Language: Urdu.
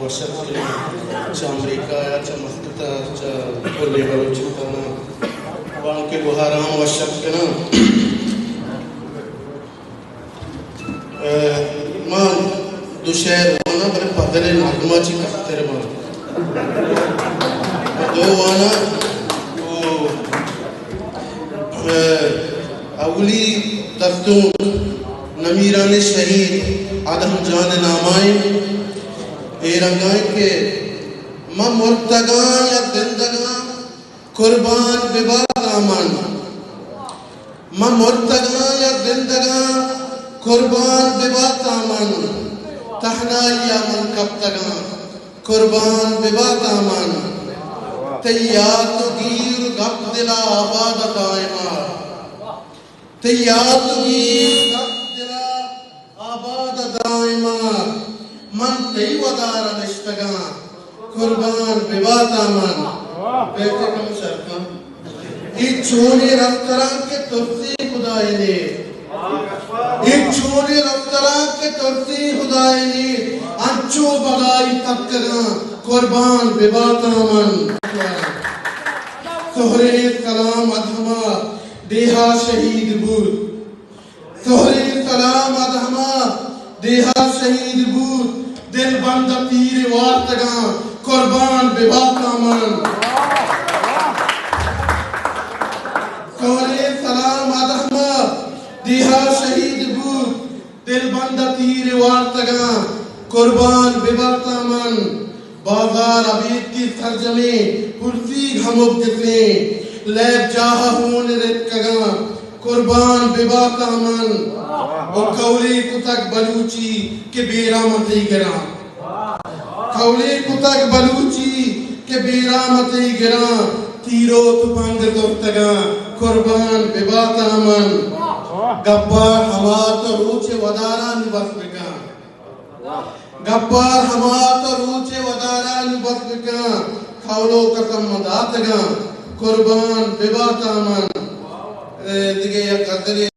وشكلنا أمريكا مخططة كل بلوچستان وان کے بہاران وشكلنا ما دوشهر وانا بر پدر نغمه چی کفتر ما دو وانا اولی تختون نمیران شہید آدم جان نامائیں اے رنگائیں کہ ما مرتگاں یا زندگاں قربان بباد آمان ما مرتگاں یا زندگاں قربان بباد آمان تحنائی آمان کب تگاں قربان بباد آمان تیات گیر گپ دلا آباد دائمہ تیات گیر گپ دلا آباد دائمہ من تی ودار نشتگاں قربان بباد آمان بیٹے کم شرکاں ایک چھوڑی رفتران کے ترسی خدای نے ایک چھوڑی رفتران کے ترسی خدای نے انچو بغائی تکگاں قربان بباد آمان سہرے سلام ادھما دیہا شہید بود سہرے سلام ادھما دیہا شہید بود دل بند تیر وارتگاں قربان بباد آمان سہرے سلام ادھما دیہا شہید بود دل بند تیر وارتگاں قربان بباد آمان بازار عبید کی سرجمیں پرسی گھمک جسیں لیب جاہا ہون رتکگاں قربان بباد آمان اور کولی کتک بلوچی کے بیرامتی گراں کولی کتک بلوچی کے بیرامتی گراں تیرو تپنگ دفتگاں قربان بباد آمان گبار حمات اور روچے وداران بس بکاں گبار حمات اور روچے وداران بس بکاں کھولو قسم مداتگاں قربان بباد آمان دیگه یا قدر